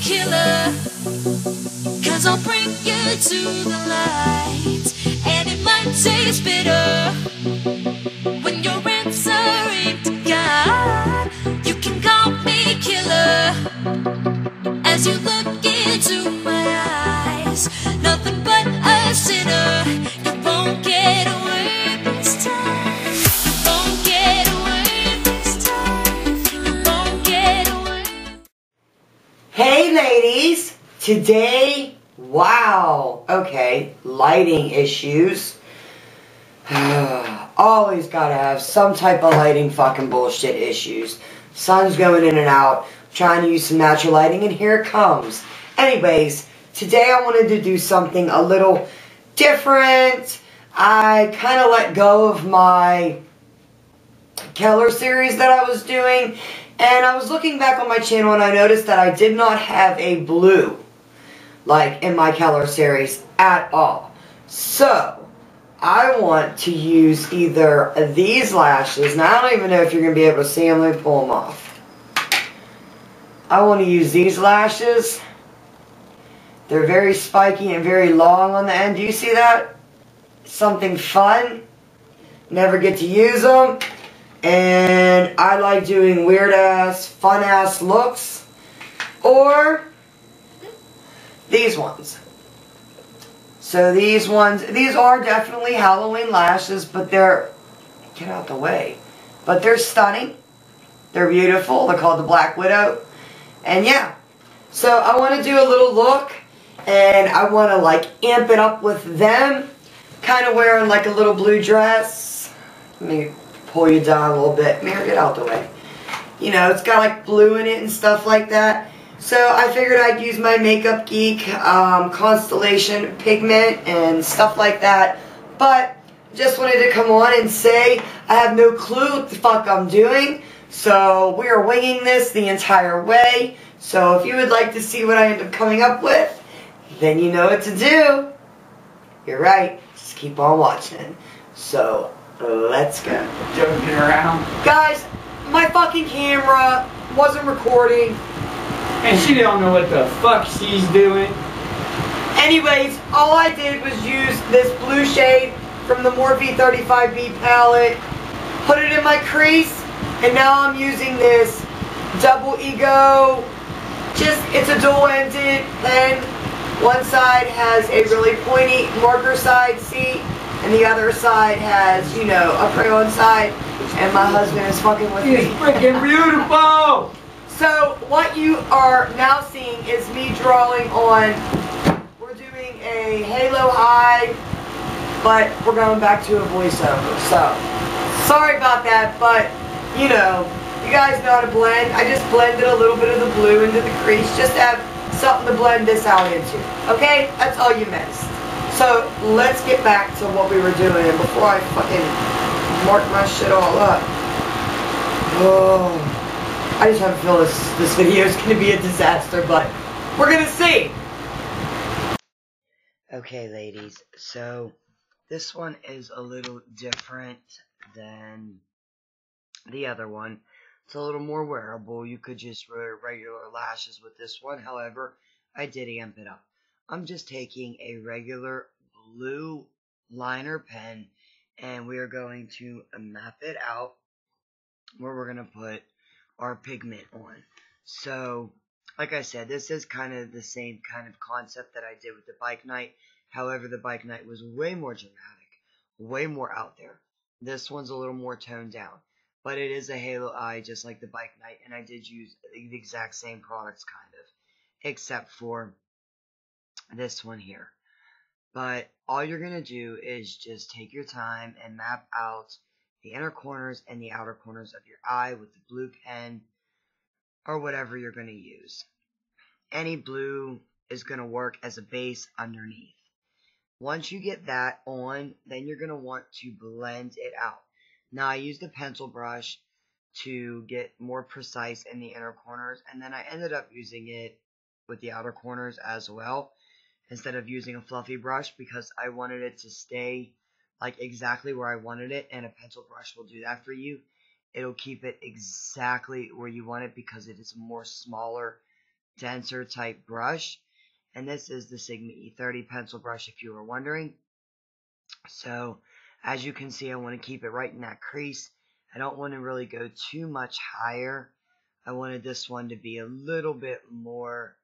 killer, 'cause I'll bring you to the light. And it might taste bitter when you're answering to God. You can call me killer as you look into my eyes. Nothing but a sinner. You won't get away this time. You won't get away this time. You won't get away. Hey ladies, today, wow, okay, lighting issues. Always gotta have some type of lighting fucking bullshit issues. Sun's going in and out, trying to use some natural lighting, and here it comes. Anyways, today I wanted to do something a little different. I kind of let go of my Keller series that I was doing, and I was looking back on my channel and I noticed that I did not have a blue, like in my Keller series at all. So, I want to use either these lashes. Now, I don't even know if you're going to be able to see them. Let me pull them off. I want to use these lashes. They're very spiky and very long on the end. Do you see that? Something fun. Never get to use them. And I like doing weird-ass, fun-ass looks. Or these ones. So these ones, these are definitely Halloween lashes, but they're, get out the way, but they're stunning. They're beautiful. They're called the Black Widow. And yeah, so I want to do a little look, and I want to like amp it up with them. Kind of wearing like a little blue dress. Let me pull you down a little bit. Mary, get out the way. You know, it's got like blue in it and stuff like that. So I figured I'd use my Makeup Geek Constalation pigment and stuff like that. But just wanted to come on and say I have no clue what the fuck I'm doing. So we are winging this the entire way. So if you would like to see what I end up coming up with, then you know what to do. You're right. Just keep on watching. So let's go. Joking around. Guys, my fucking camera wasn't recording. And she don't know what the fuck she's doing. Anyways, all I did was use this blue shade from the Morphe 35B palette, put it in my crease, and now I'm using this Double Ego. It's a dual-ended pen. One side has a really pointy marker side, see? And the other side has, you know, a crayon side. And my husband is fucking with me. It's freaking beautiful! So, what you are now seeing is me drawing on, we're doing a halo high, but we're going back to a voiceover. So, sorry about that, but, you know, you guys know how to blend. I just blended a little bit of the blue into the crease, just to have something to blend this out into. Okay? That's all you missed. So, let's get back to what we were doing before I fucking mark my shit all up. Oh. I just have a feeling this video is going to be a disaster, but we're going to see. Okay, ladies, so this one is a little different than the other one. It's a little more wearable. You could just wear regular lashes with this one. However, I did amp it up. I'm just taking a regular blue liner pen, and we are going to map it out where we're going to put our pigment on. So, like I said, this is kind of the same kind of concept that I did with the Bike Night. However, the Bike Night was way more dramatic, way more out there. This one's a little more toned down, but it is a halo eye just like the Bike Night, and I did use the exact same products kind of, except for this one here. But all you're going to do is just take your time and map out the inner corners and the outer corners of your eye with the blue pen or whatever you're going to use. Any blue is going to work as a base underneath. Once you get that on, then you're going to want to blend it out. Now, I used a pencil brush to get more precise in the inner corners, and then I ended up using it with the outer corners as well, instead of using a fluffy brush, because I wanted it to stay like exactly where I wanted it, and a pencil brush will do that for you. It'll keep it exactly where you want it because it is more smaller denser type brush. And this is the Sigma E30 pencil brush if you were wondering. So as you can see, I want to keep it right in that crease. I don't want to really go too much higher. I wanted this one to be a little bit more,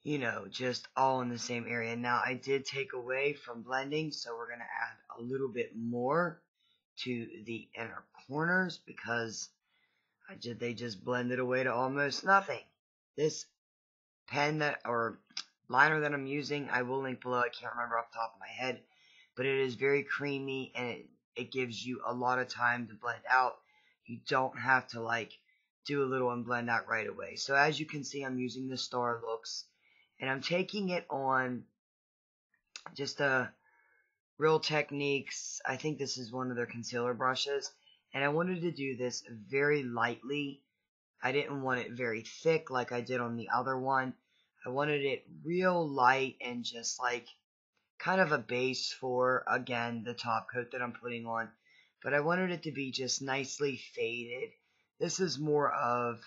you know, just all in the same area. Now I did take away from blending, so we're going to add a little bit more to the inner corners because they just blended away to almost nothing. This pen or liner that I'm using, I will link below. I can't remember off the top of my head, but it is very creamy and it gives you a lot of time to blend out. You don't have to like do a little and blend out right away. So as you can see, I'm using the Starlooks and I'm taking it on just a Real Techniques. I think this is one of their concealer brushes, and I wanted to do this very lightly. I didn't want it very thick like I did on the other one. I wanted it real light and just like kind of a base for, again, the top coat that I'm putting on. But I wanted it to be just nicely faded. This is more of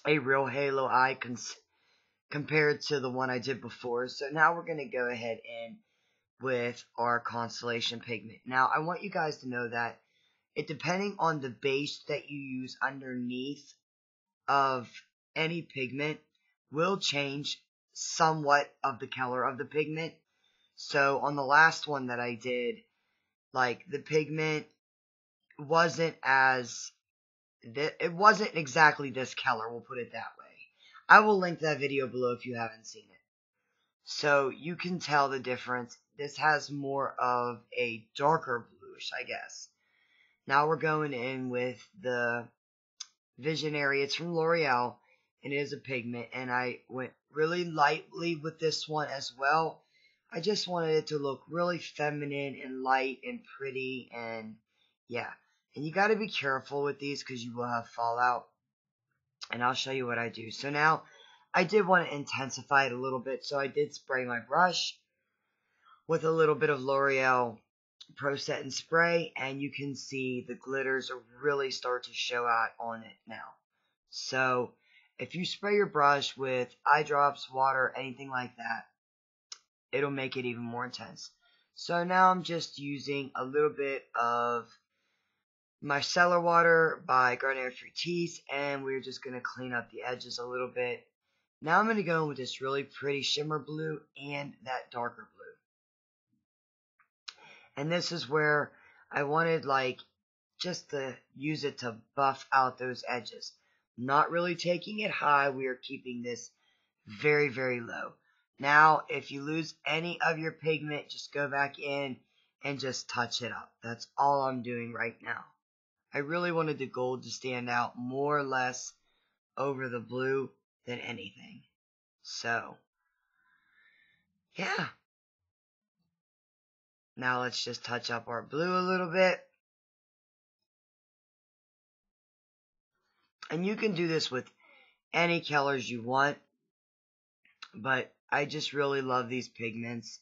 a real halo eye compared to the one I did before. So now we're going to go ahead and with our Constalation pigment. Now I want you guys to know that it depending on the base that you use underneath of any pigment will change somewhat of the color of the pigment. So on the last one that I did, like the pigment wasn't it wasn't exactly this color, we'll put it that way. I will link that video below if you haven't seen it. So you can tell the difference. This has more of a darker bluish, I guess. Now we're going in with the Visionary. It's from L'Oreal, and it is a pigment, and I went really lightly with this one as well. I just wanted it to look really feminine and light and pretty, and yeah. And you got to be careful with these because you will have fallout, and I'll show you what I do. So now I did want to intensify it a little bit, so I did spray my brush with a little bit of L'Oreal Pro Set and Spray, and you can see the glitters really start to show out on it now. So if you spray your brush with eye drops, water, anything like that, it'll make it even more intense. So now I'm just using a little bit of Micellar Water by Garnier Fructis, and we're just going to clean up the edges a little bit. Now I'm going to go in with this really pretty shimmer blue and that darker blue. And this is where I wanted like just to use it to buff out those edges. Not really taking it high, we are keeping this very, very low. Now, if you lose any of your pigment, just go back in and just touch it up. That's all I'm doing right now. I really wanted the gold to stand out more or less over the blue than anything. So, yeah. Now let's just touch up our blue a little bit. And you can do this with any colors you want. But I just really love these pigments.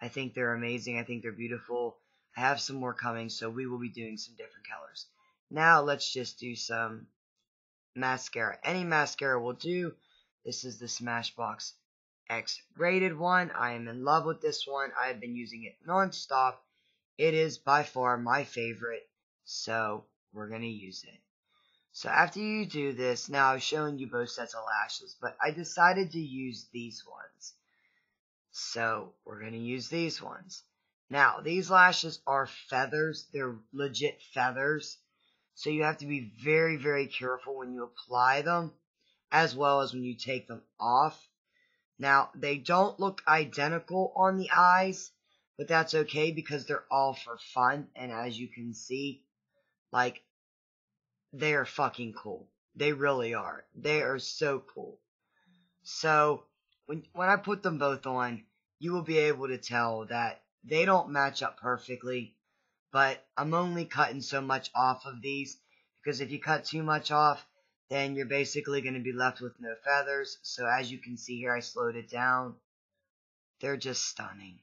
I think they're amazing. I think they're beautiful. I have some more coming, so we will be doing some different colors. Now let's just do some mascara. Any mascara will do. This is the Smashbox X rated one. I am in love with this one. I have been using it non-stop. It is by far my favorite, so we're going to use it. So after you do this, now I've shown you both sets of lashes, but I decided to use these ones. So we're going to use these ones. Now, these lashes are feathers. They're legit feathers. So you have to be very, very careful when you apply them, as well as when you take them off. Now, they don't look identical on the eyes, but that's okay because they're all for fun. And as you can see, like, they are fucking cool. They really are. They are so cool. So, when I put them both on, you will be able to tell that they don't match up perfectly. But I'm only cutting so much off of these, because if you cut too much off, then you're basically going to be left with no feathers. So as you can see here, I slowed it down. They're just stunning.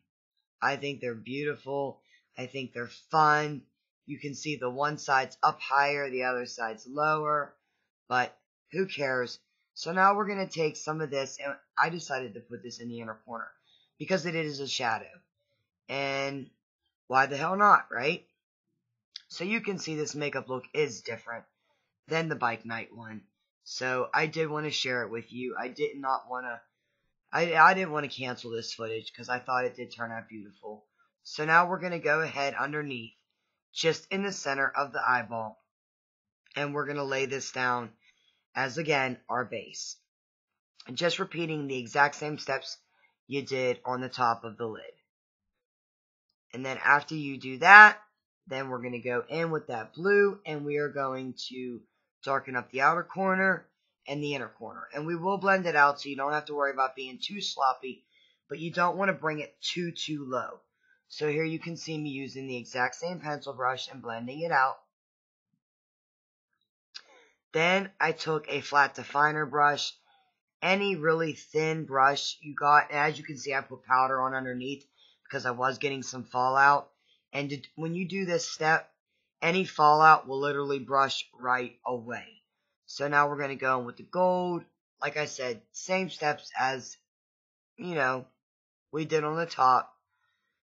I think they're beautiful. I think they're fun. You can see the one side's up higher, the other side's lower. But who cares? So now we're going to take some of this, and I decided to put this in the inner corner because it is a shadow. And why the hell not, right? So you can see this makeup look is different than the bike night one. So I did want to share it with you. I didn't want to cancel this footage because I thought it did turn out beautiful. So now we're going to go ahead underneath, just in the center of the eyeball, and we're going to lay this down as, again, our base. And just repeating the exact same steps you did on the top of the lid. And then after you do that, then we're going to go in with that blue, and we are going to darken up the outer corner and the inner corner. And we will blend it out so you don't have to worry about being too sloppy, but you don't want to bring it too low. So here you can see me using the exact same pencil brush and blending it out. Then I took a flat definer brush, any really thin brush you got, and as you can see I put powder on underneath because I was getting some fallout. And when you do this step, any fallout will literally brush right away. So now we're going to go in with the gold. Like I said, same steps as, we did on the top.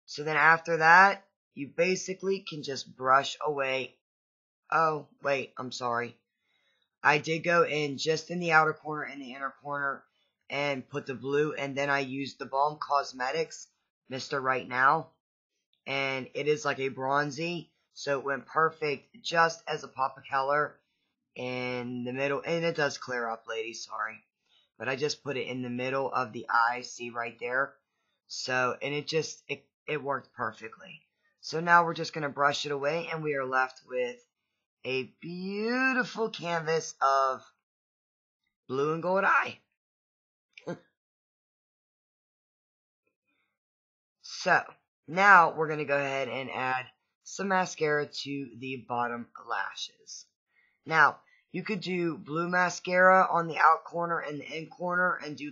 So then after that, you basically can just brush away. Oh, wait, I'm sorry. I did go in just in the outer corner and the inner corner and put the blue. And then I used the Balm Cosmetics Mr. Right Now. And it is like a bronzy. So it went perfect just as a pop of color in the middle. And it does clear up, ladies, sorry. But I just put it in the middle of the eye, see right there. So, and it worked perfectly. So now we're just going to brush it away, and we are left with a beautiful canvas of blue and gold eye. So, now we're going to go ahead and add some mascara to the bottom lashes. Now, you could do blue mascara on the out corner and the in corner and do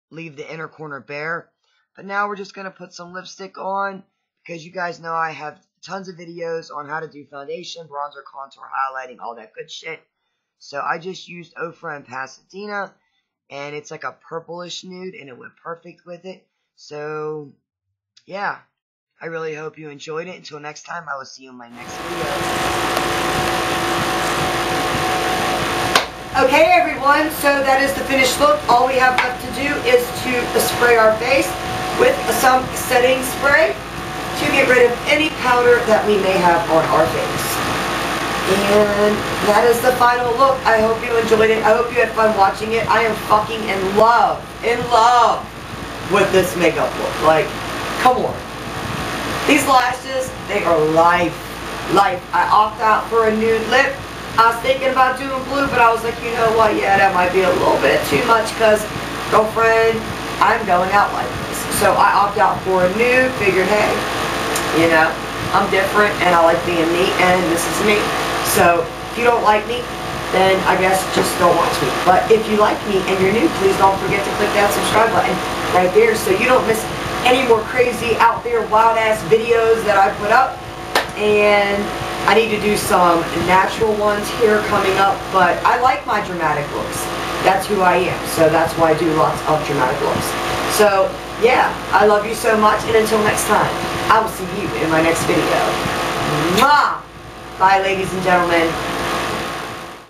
leave the inner corner bare. But now we're just going to put some lipstick on because you guys know I have tons of videos on how to do foundation, bronzer, contour, highlighting, all that good shit. So I just used Ofra and Pasadena, and it's like a purplish nude, and it went perfect with it. So, yeah, I really hope you enjoyed it. Until next time, I will see you in my next video. Okay, everyone, so that is the finished look. All we have left to do is to spray our face with some setting spray to get rid of any powder that we may have on our face. And that is the final look. I hope you enjoyed it. I hope you had fun watching it. I am fucking in love with this makeup look. Like, come on. These lashes, they are life. I opt out for a nude lip. I was thinking about doing blue, but I was like, you know what, yeah, that might be a little bit too much because, girlfriend, I'm going out like this. So I opt out for a nude, figured, hey, I'm different and I like being me and this is me. So if you don't like me, then I guess just don't watch me. But if you like me and you're new, please don't forget to click that subscribe button right there so you don't miss any more crazy out there wild ass videos that I put up. And I need to do some natural ones here coming up, but I like my dramatic looks. That's who I am, so that's why I do lots of dramatic looks. So, yeah, I love you so much, and until next time, I will see you in my next video. Mwah! Bye, ladies and gentlemen.